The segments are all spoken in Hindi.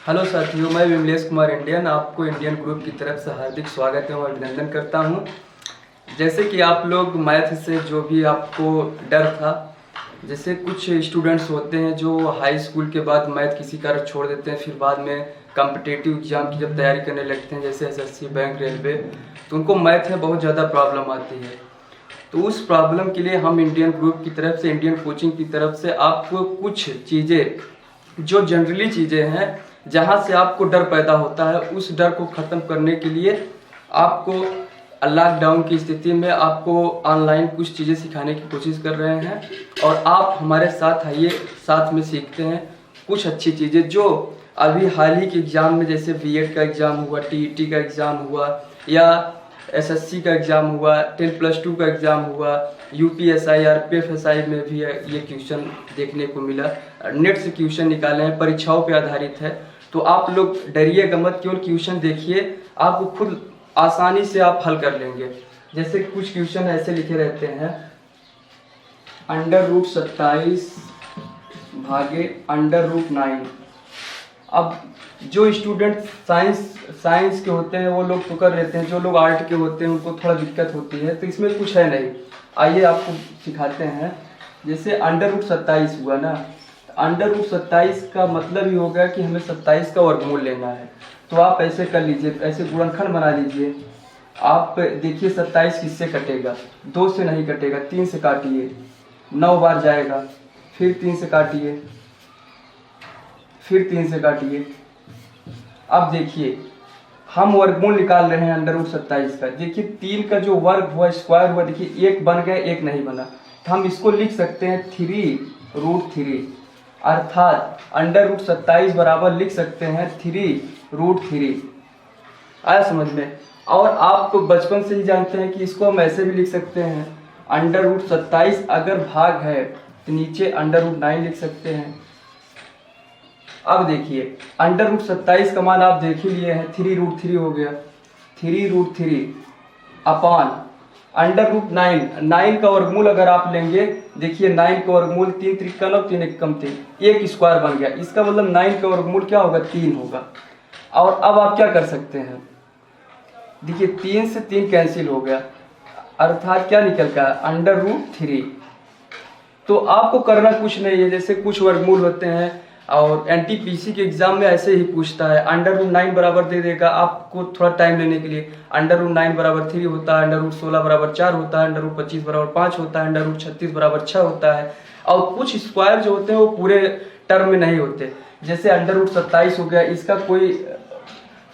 हेलो साथियों, मैं विमलेश कुमार इंडियन आपको इंडियन ग्रुप की तरफ से हार्दिक स्वागत एवं अभिनंदन करता हूं। जैसे कि आप लोग मैथ से जो भी आपको डर था, जैसे कुछ स्टूडेंट्स होते हैं जो हाई स्कूल के बाद मैथ किसी कारण छोड़ देते हैं, फिर बाद में कॉम्पिटिटिव एग्जाम की जब तैयारी करने लगते हैं जैसे एसएससी, बैंक, रेलवे, तो उनको मैथ में बहुत ज़्यादा प्रॉब्लम आती है। तो उस प्रॉब्लम के लिए हम इंडियन ग्रुप की तरफ से, इंडियन कोचिंग की तरफ से आपको कुछ चीज़ें जो जनरली चीज़ें हैं जहाँ से आपको डर पैदा होता है, उस डर को ख़त्म करने के लिए आपको लॉकडाउन की स्थिति में आपको ऑनलाइन कुछ चीज़ें सिखाने की कोशिश कर रहे हैं और आप हमारे साथ आइए, साथ में सीखते हैं कुछ अच्छी चीज़ें जो अभी हाल ही के एग्ज़ाम में, जैसे बीएड का एग्ज़ाम हुआ, टीईटी का एग्ज़ाम हुआ या एसएससी का एग्ज़ाम हुआ, 10+2 का एग्ज़ाम हुआ, यूपीएसआई, आरपीएफएसआई में भी ये क्वेश्चन देखने को मिला। नेट से क्वेश्चन निकाले हैं, परीक्षाओं पे आधारित है। तो आप लोग डरिएगा मत, केवल क्वेश्चन देखिए, आपको खुद आसानी से आप हल कर लेंगे। जैसे कुछ क्वेश्चन ऐसे लिखे रहते हैं, √27 भागे √9। अब जो स्टूडेंट साइंस के होते हैं वो लोग तो कर लेते हैं, जो लोग आर्ट के होते हैं उनको थोड़ा दिक्कत होती है, तो इसमें कुछ है नहीं। आइए आपको सिखाते हैं। जैसे √27 हुआ ना, √27 का मतलब ही हो गया कि हमें 27 का वर्गमूल लेना है। तो आप ऐसे कर लीजिए, ऐसे गुणनखंड बना लीजिए। आप देखिए 27 किससे कटेगा, 2 से नहीं कटेगा, 3 से काटिए, 9 बार जाएगा, फिर 3 से काटिए, फिर 3 से काटिए। अब देखिए हम वर्गमूल निकाल रहे हैं √27 का। देखिए 3 का जो वर्ग हुआ, स्क्वायर हुआ, देखिए एक बन गया, एक नहीं बना, तो हम इसको लिख सकते हैं 3√3, अर्थात √27 बराबर लिख सकते हैं 3√3। आया समझ में? और आप बचपन से ही जानते हैं कि इसको हम ऐसे भी लिख सकते हैं, √27 अगर भाग है तो नीचे √9 लिख सकते हैं। अब देखिए √27 का मान आप देख ही लिए हैं, 3√3 हो गया, 3√3 अपान √9। 9 का वर्गमूल अगर आप लेंगे, देखिए 9 का वर्गमूल 3 त्रिक 9, 3 एक कम 3, एक स्क्वायर बन गया। इसका मतलब 9 का वर्गमूल क्या होगा, 3 होगा। और अब आप क्या कर सकते हैं, देखिए 3 से 3 कैंसिल हो गया, अर्थात क्या निकल का √3। तो आपको करना कुछ नहीं है। जैसे कुछ वर्गमूल होते हैं और एनटीपीसी के एग्जाम में ऐसे ही पूछता है, √9 बराबर दे देगा आपको थोड़ा टाइम लेने के लिए। √9 बराबर 3 होता है, √16 बराबर 4 होता है, √25 बराबर 5 होता है, √36 बराबर 6 होता है। और कुछ स्क्वायर जो होते हैं वो पूरे टर्म में नहीं होते। जैसे √27 हो गया, इसका कोई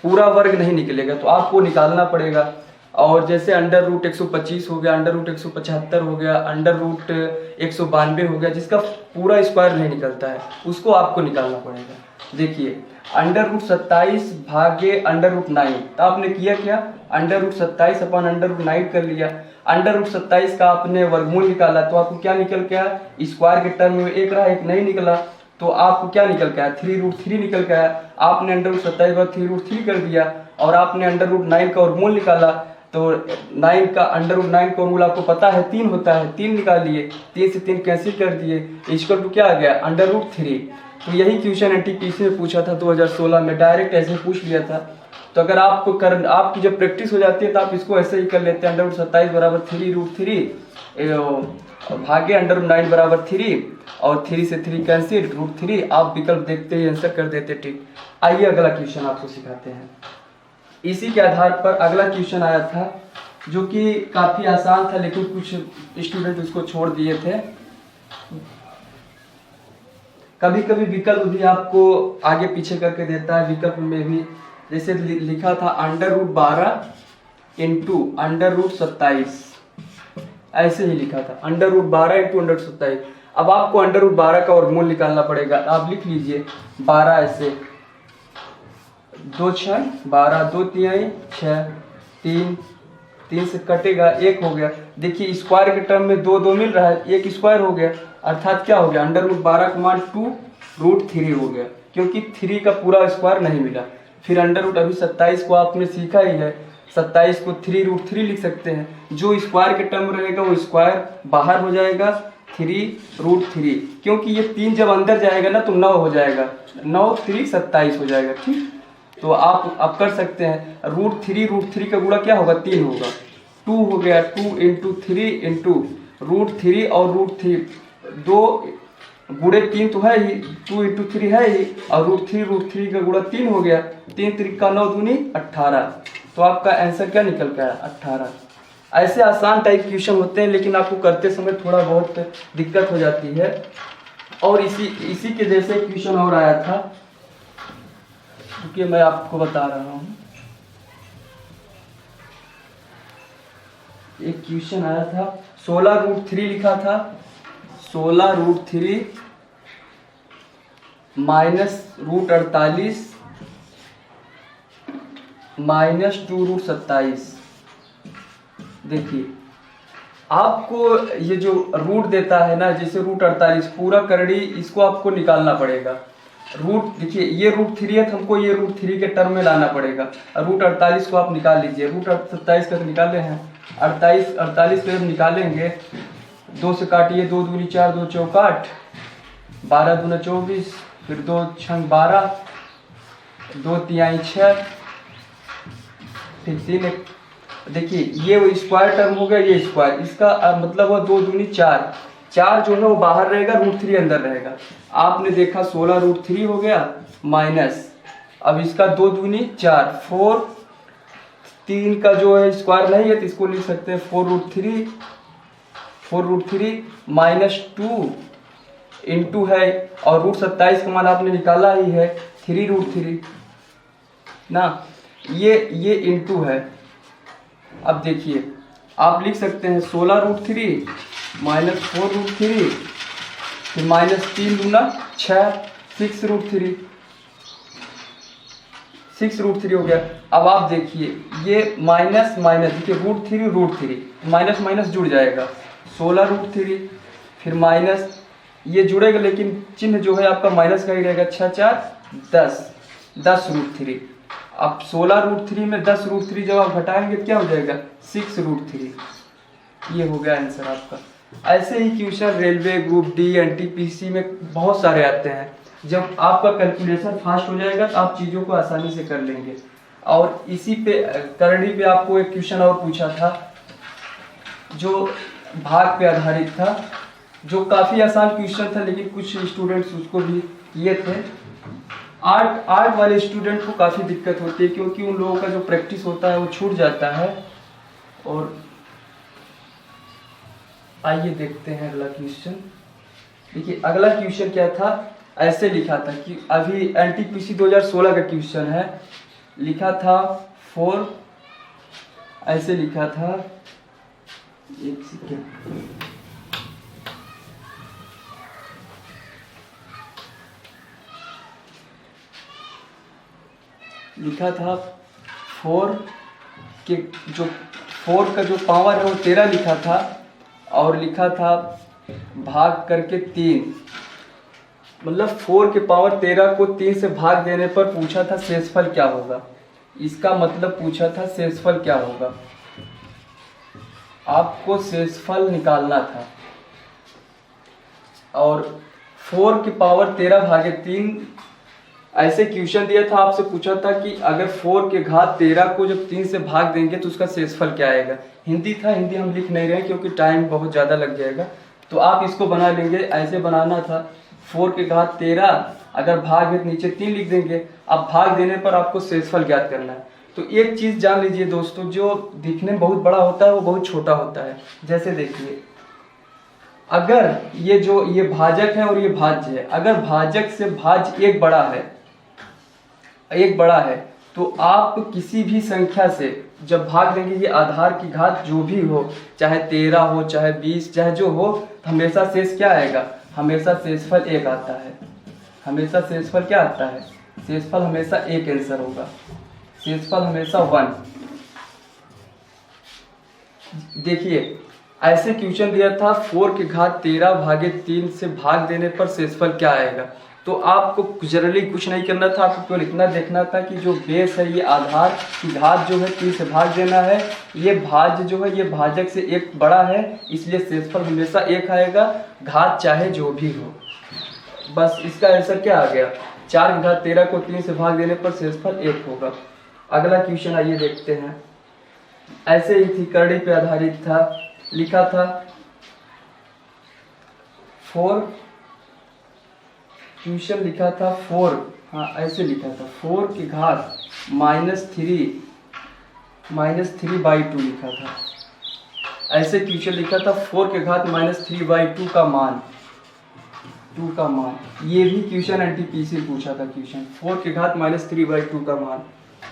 पूरा वर्ग नहीं निकलेगा, तो आपको निकालना पड़ेगा। और जैसे √125 हो गया, √175 हो गया, √192 हो गया, जिसका पूरा स्क्वायर नहीं निकलता है, उसको आपको निकालना पड़ेगा। देखिए √27 भागे √9, तो आपने किया क्या, √27 अपन √9 कर लिया। √27 का आपने वर्गमूल निकाला तो आपको क्या निकल गया, स्क्वायर के टर्म में एक रहा, एक नहीं निकला, तो आपको क्या निकल गया, 3√3 निकल गया। आपने √27 पर 3√3 कर दिया और आपने √9 का वर्गमूल निकाला, तो 9 का √9 का वर्गमूल आपको पता है 3 होता है, 3 निकाल लिए, 3 से 3 कैंसिल कर दिए, इक्वल टू क्या आ गया, √3। तो यही क्वेश्चन एनटीपीसी में पूछा था 2016 में, डायरेक्ट ऐसे पूछ लिया था। तो अगर आपको आपकी जब प्रैक्टिस हो जाती है तो आप इसको ऐसे ही कर लेते हैं, √27 बराबर 3√3 भागे √9 बराबर 3 और 3 से 3 कैंसिल, √3। आप विकल्प देखते ही आंसर कर देते। ठीक, आइए अगला क्वेश्चन आपको सिखाते हैं। इसी के आधार पर अगला क्वेश्चन आया था जो कि काफी आसान था, लेकिन कुछ स्टूडेंट उसको छोड़ दिए थे। कभी कभी विकल्प भी आपको आगे पीछे करके देता है। विकल्प में भी जैसे लिखा था √12 इंटू √27, ऐसे ही लिखा था, √12 इंटू √27। अब आपको √12 का वर्गमूल निकालना पड़ेगा। आप लिख लीजिए 12, ऐसे 2 6 12, 2 3 6, 3 से कटेगा, 1 हो गया। देखिए स्क्वायर के टर्म में 2 2 मिल रहा है, 1 स्क्वायर हो गया, अर्थात क्या हो गया, √12 का मान 2√3 हो गया, क्योंकि 3 का पूरा स्क्वायर नहीं मिला। फिर अभी 27 को आपने सीखा ही है, 27 को 3√3 लिख सकते हैं। जो स्क्वायर के टर्म रहेगा वो स्क्वायर बाहर हो जाएगा, 3√3, क्योंकि ये 3 जब अंदर जाएगा ना तो 9 हो जाएगा, 9 3 27 हो जाएगा। ठीक, तो आप कर सकते हैं √3 का गुणा क्या होगा, 3 होगा, 2 हो गया, 2 इंटू 3 इंटू √3 और √3, 2 गुणे 3 तो है ही, 2 इंटू 3 है ही, और √3 का गुणा 3 हो गया, 3 त्रिका 9 दूनी 18, तो आपका आंसर क्या निकल गया, 18। ऐसे आसान टाइप क्वेश्चन होते हैं, लेकिन आपको करते समय थोड़ा बहुत दिक्कत हो जाती है। और इसी के जैसे क्वेश्चन और आया था, क्योंकि मैं आपको बता रहा हूँ। एक क्वेश्चन आया था, 16√3 लिखा था, 16√3 माइनस √48 माइनस 2√27। देखिए, आपको ये जो रूट देता है ना, जैसे √48 पूरा करड़ी, इसको आपको निकालना पड़ेगा। रूट देखिए, ये √3 है, हमको ये √3 के टर्म में लाना पड़ेगा। √48 को आप निकाल लीजिए, √27 का तो निकाले हैं, 48 को जब निकालेंगे, 2 से काटिए, 2 दूनी 4, 2 चौका 8, 12 दूना 24, फिर 2 छंग 12, 2 तिहाई 6, फिर 3। देखिए, ये स्क्वायर टर्म हो गया, ये स्क्वायर, इसका मतलब हुआ 2 दूनी 4, 4 जो है वो बाहर रहेगा, √3 अंदर रहेगा। आपने देखा 16√3 हो गया माइनस, अब इसका 2 दूनी 4, 4, 3 का जो है स्क्वायर नहीं है तो इसको लिख सकते हैं 4√3 माइनस 2 इंटू है, और √27 का मान आपने निकाला ही है, 3√3 ना, ये इंटू है। अब देखिए, आप लिख सकते हैं 16√3 माइनस 4√3, फिर माइनस 3 दूना 6, 6√3 हो गया। अब आप देखिए, ये माइनस माइनस, देखिए √3 माइनस माइनस जुड़ जाएगा, 16√3, फिर माइनस, ये जुड़ेगा लेकिन चिन्ह जो है आपका माइनस का ही रहेगा, 6 4 10√3। अब 16√3 में 10√3 जब आप घटाएंगे क्या हो जाएगा, 6√3। ये हो गया आंसर आपका। ऐसे ही question railway, group D, NTPC में बहुत सारे आते हैं। जब आपका कैलकुलेशन फास्ट हो जाएगा तो आप चीज़ों को आसानी से कर लेंगे। और इसी पे करणी पे आपको एक क्वेश्चन और पूछा था, जो भाग पे आधारित था, जो काफ़ी आसान क्वेश्चन था, लेकिन कुछ स्टूडेंट्स उसको भी किए थे। आर्ट वाले स्टूडेंट को काफ़ी दिक्कत होती है, क्योंकि उन लोगों का जो प्रैक्टिस होता है वो छूट जाता है। और आइए देखते हैं अगला क्वेश्चन। देखिए, अगला क्वेश्चन क्या था, ऐसे लिखा था कि अभी एनटीपीसी 2016 का क्वेश्चन है, लिखा था 4, ऐसे लिखा था, एक सेकेंड, लिखा था 4 के जो 4 का जो पावर है वो 13 लिखा था, और लिखा था भाग करके 3, मतलब 4 के पावर 13 को 3 से भाग देने पर पूछा था शेषफल क्या होगा। इसका मतलब पूछा था शेषफल क्या होगा, आपको शेषफल निकालना था। और 4 की पावर 13 भागे 3 ऐसे क्वेश्चन दिया था, आपसे पूछा था कि अगर 4 के घात 13 को जब 3 से भाग देंगे तो उसका शेषफल क्या आएगा। हिंदी था, हिंदी हम लिख नहीं रहे क्योंकि टाइम बहुत ज़्यादा लग जाएगा, तो आप इसको बना लेंगे। ऐसे बनाना था, 4 के घात 13, अगर भाग है तो नीचे 3 लिख देंगे। अब भाग देने पर आपको शेषफल ज्ञात करना है। तो एक चीज़ जान लीजिए दोस्तों, जो दिखने में बहुत बड़ा होता है वो बहुत छोटा होता है। जैसे देखिए, अगर ये भाजक है और ये भाज्य है, अगर भाजक से भाज्य एक बड़ा है तो आप किसी भी संख्या से जब भाग देंगे, ये आधार की घात जो भी हो, चाहे 13 हो चाहे 20 चाहे जो हो, हमेशा शेष क्या आएगा, हमेशा शेषफल 1 आता है। हमेशा शेषफल क्या आता है, शेषफल हमेशा 1 आंसर होगा, शेषफल हमेशा 1। देखिए, ऐसे क्वेश्चन दिया था 4 के घात 13 भागे 3 से भाग देने पर शेषफल क्या आएगा। तो आपको जनरली कुछ नहीं करना था, आपको केवल इतना देखना था कि जो बेस है ये आधार की घात जो है 3 से भाग देना है, ये भाज्य जो है ये भाजक से 1 बड़ा है, इसलिए शेषफल हमेशा 1 आएगा, घात चाहे जो भी हो। बस इसका आंसर क्या आ गया, 4 की घात 13 को 3 से भाग देने पर शेषफल 1 होगा। अगला क्वेश्चन आइए देखते हैं। ऐसे ही थी, करड़ी पे आधारित था, लिखा था 4, क्वेश्चन लिखा था 4, हाँ ऐसे लिखा था 4 की घात -3/2 लिखा था। ऐसे क्वेश्चन लिखा था 4 की घात -3/2 का मान, 2 का मान। ये भी क्वेश्चन एनटीपीसी पूछा था क्वेश्चन, 4 की घात -3/2 का मान।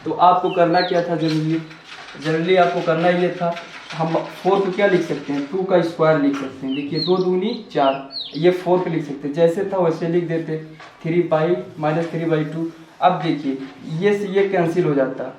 तो आपको करना क्या था, जनरली आपको करना ये था, हम 4 को क्या लिख सकते हैं, 2 का स्क्वायर लिख सकते हैं। देखिए 2 दूनी 4, ये 4 पे लिख सकते हैं, जैसे था वैसे लिख देते, 3/-3/2। अब देखिए ये से ये कैंसिल हो जाता।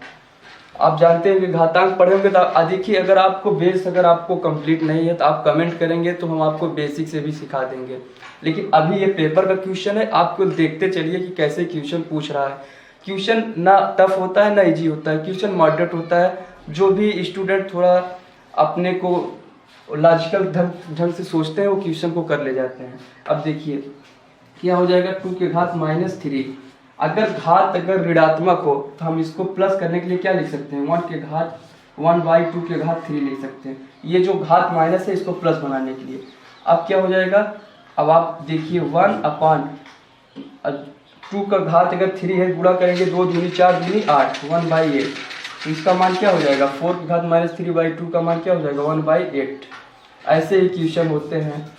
आप जानते हैं कि घातांक पढ़ोगे तो देखिए, अगर आपको बेस अगर आपको कंप्लीट नहीं है तो आप कमेंट करेंगे तो हम आपको बेसिक से भी सिखा देंगे। लेकिन अभी ये पेपर का क्वेश्चन है, आपको देखते चलिए कि कैसे क्वेश्चन पूछ रहा है। क्वेश्चन ना टफ होता है ना इजी होता है, क्वेश्चन मॉडरेट होता है। जो भी स्टूडेंट थोड़ा अपने को लॉजिकल ढंग से सोचते हैं वो क्वेश्चन को कर ले जाते हैं। अब देखिए क्या हो जाएगा, 2 की घात -3। अगर घात अगर ऋणात्मक हो तो हम इसको प्लस करने के लिए क्या लिख सकते हैं, 1 की घात 1/2 की घात 3 लिख सकते हैं। ये जो घात माइनस है इसको प्लस बनाने के लिए। अब क्या हो जाएगा, अब आप देखिए 1/2 का घात अगर 3 है, गुणा करेंगे 2 दूनी 4 दूनी 8, 1/8। तो इसका मान क्या हो जाएगा, 4 की घात -3/2 का मान क्या हो जाएगा, 1/8। ऐसे ही क्वेश्चन होते हैं।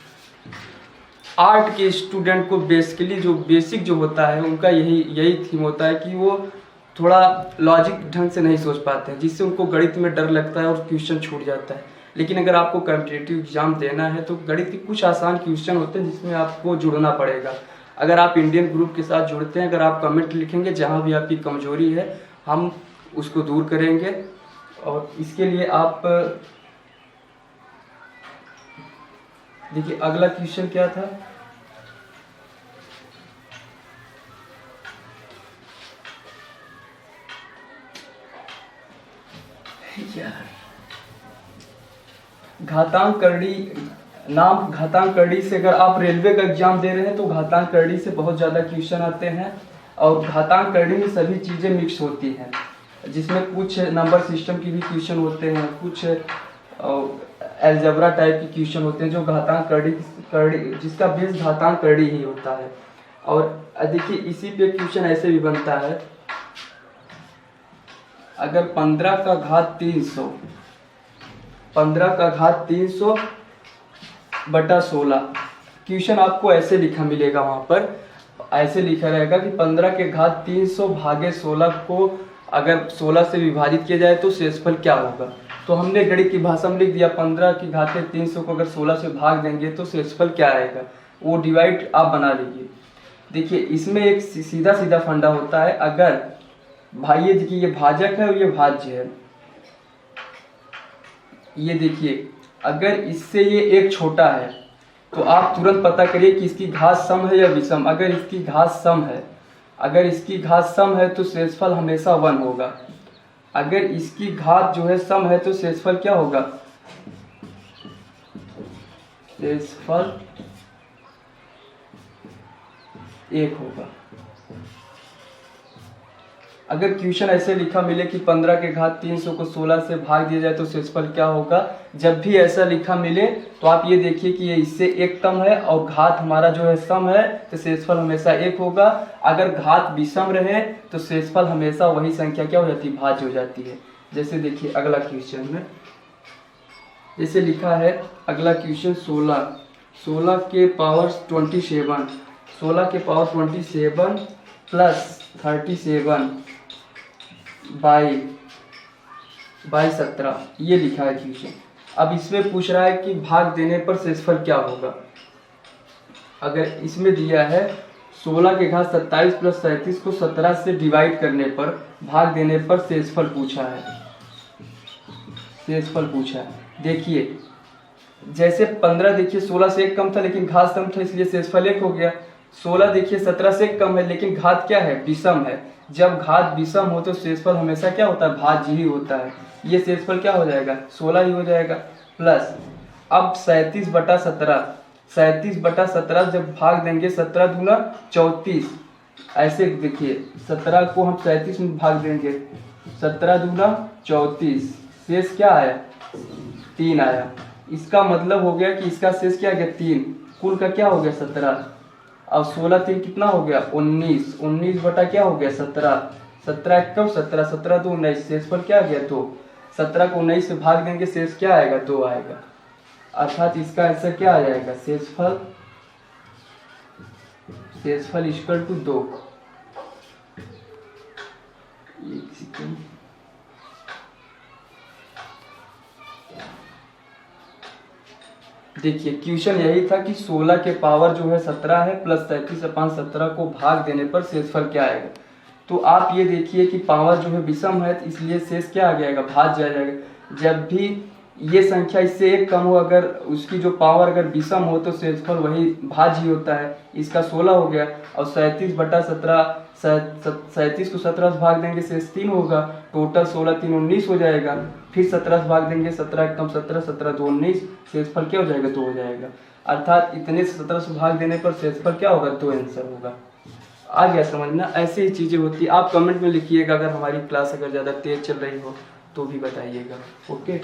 आर्ट के स्टूडेंट को बेसिकली जो बेसिक जो होता है उनका यही थीम होता है कि वो थोड़ा लॉजिक ढंग से नहीं सोच पाते हैं, जिससे उनको गणित में डर लगता है और क्वेश्चन छूट जाता है। लेकिन अगर आपको कॉम्पिटिटिव एग्जाम देना है तो गणित के कुछ आसान क्वेश्चन होते हैं जिसमें आपको जुड़ना पड़ेगा। अगर आप इंडियन ग्रुप के साथ जुड़ते हैं, अगर आप कमेंट लिखेंगे जहाँ भी आपकी कमजोरी है हम उसको दूर करेंगे। और इसके लिए आप देखिए अगला क्वेश्चन क्या था, घातांक करड़ी नाम। घातांक करड़ी से अगर आप रेलवे का एग्जाम दे रहे हैं तो घातांक करड़ी से बहुत ज़्यादा क्वेश्चन आते हैं। और घातांक करड़ी में सभी चीज़ें मिक्स होती हैं, जिसमें कुछ नंबर सिस्टम की भी क्वेश्चन होते हैं, कुछ अलजेब्रा टाइप के क्वेश्चन होते हैं जो घातांक करड़ी जिसका बेस घातांक करड़ी ही होता है। और देखिए इसी पे क्वेश्चन ऐसे भी बनता है, अगर 15 का घात 300 बटा 16, क्वेश्चन आपको ऐसे लिखा मिलेगा, वहाँ पर ऐसे लिखा रहेगा कि 15 के घात 300 भागे 16 को अगर 16 से विभाजित किया जाए तो शेषफल क्या होगा। तो हमने गणित की भाषा में लिख दिया 15 की घात 300 को अगर 16 से भाग देंगे तो शेषफल क्या आएगा, वो डिवाइड आप बना लीजिए। देखिए इसमें एक सीधा सीधा फंडा होता है, अगर भाई ये देखिए ये भाजक है और ये भाज्य है, ये देखिए अगर इससे ये एक छोटा है तो आप तुरंत पता करिए कि इसकी घात सम है या विषम। अगर इसकी घात सम है तो शेषफल हमेशा 1 होगा। अगर इसकी घात जो है सम है तो शेषफल क्या होगा, शेषफल 1 होगा। अगर क्वेश्चन ऐसे लिखा मिले कि 15 के घात 300 को 16 से भाग दिया जाए तो शेषफल क्या होगा, जब भी ऐसा लिखा मिले तो आप ये देखिए कि ये इससे एक कम है और घात हमारा जो है सम है तो शेषफल हमेशा 1 होगा। अगर घात विषम रहे तो शेषफल हमेशा वही संख्या क्या हो जाती है, भाज्य हो जाती है। जैसे देखिए अगला क्वेश्चन में जैसे लिखा है, अगला क्वेश्चन 16 के पावर 27 प्लस 37 बाई 17, ये लिखा है क्वेश्चन। अब इसमें पूछ रहा है कि भाग देने पर शेषफल क्या होगा। अगर इसमें दिया है 16 के घात 27 प्लस 37 को 17 से डिवाइड करने पर भाग देने पर शेषफल पूछा है। देखिए जैसे 15 देखिए 16 से 1 कम था लेकिन घात सम था इसलिए शेषफल 1 हो गया। 16 देखिए 17 से कम है, लेकिन घात क्या है, विषम है। जब घात विषम हो तो शेषफल हमेशा क्या होता है, भाज्य ही होता है। ये शेषफल क्या हो जाएगा, 16 ही हो जाएगा। प्लस अब 37/17, 37/17 जब भाग देंगे 17 दूना 34, ऐसे देखिए 17 को हम 37 में भाग देंगे, 17 दूना 34, शेष क्या आया, 3 आया। इसका मतलब हो गया कि इसका शेष क्या आ गया, 3, कुल का क्या हो गया 17। अब 16 3 कितना हो गया, 19, 19 बटा क्या हो गया 17, 17 कब 17, 17 2 19, शेषफल क्या आ गया 2। 17 को 19 से भाग देंगे, शेष क्या आएगा, 2 आएगा। अर्थात इसका आंसर क्या आ जाएगा, शेषफल, शेषफल इक्वल टू 2। एक सेकंड, देखिए क्वेश्चन यही था कि 16 के पावर जो है 17 है, प्लस 33/17 को भाग देने पर शेषफल क्या आएगा। तो आप ये देखिए कि पावर जो है विषम है, तो इसलिए शेष क्या आ जाएगा, भाज्य आ जाएगा। जब भी ये संख्या इससे एक कम हो, अगर उसकी जो पावर अगर विषम हो तो शेषफल वही भाज्य ही होता है। इसका 16 हो गया, और 37/17, 37 को 17 से भाग देंगे, शेष 3 होगा। टोटल 16 3 19 हो जाएगा। फिर 17 से भाग देंगे, 17 कम 17, 17 2 19, शेषफल क्या हो जाएगा, 2 हो जाएगा। अर्थात इतने से 17 से भाग देने पर शेषफल क्या होगा, 2 आंसर होगा। आ गया समझना, ऐसे ही चीजें होती है। आप कमेंट में लिखिएगा, अगर हमारी क्लास अगर ज़्यादा तेज चल रही हो तो भी बताइएगा। ओके।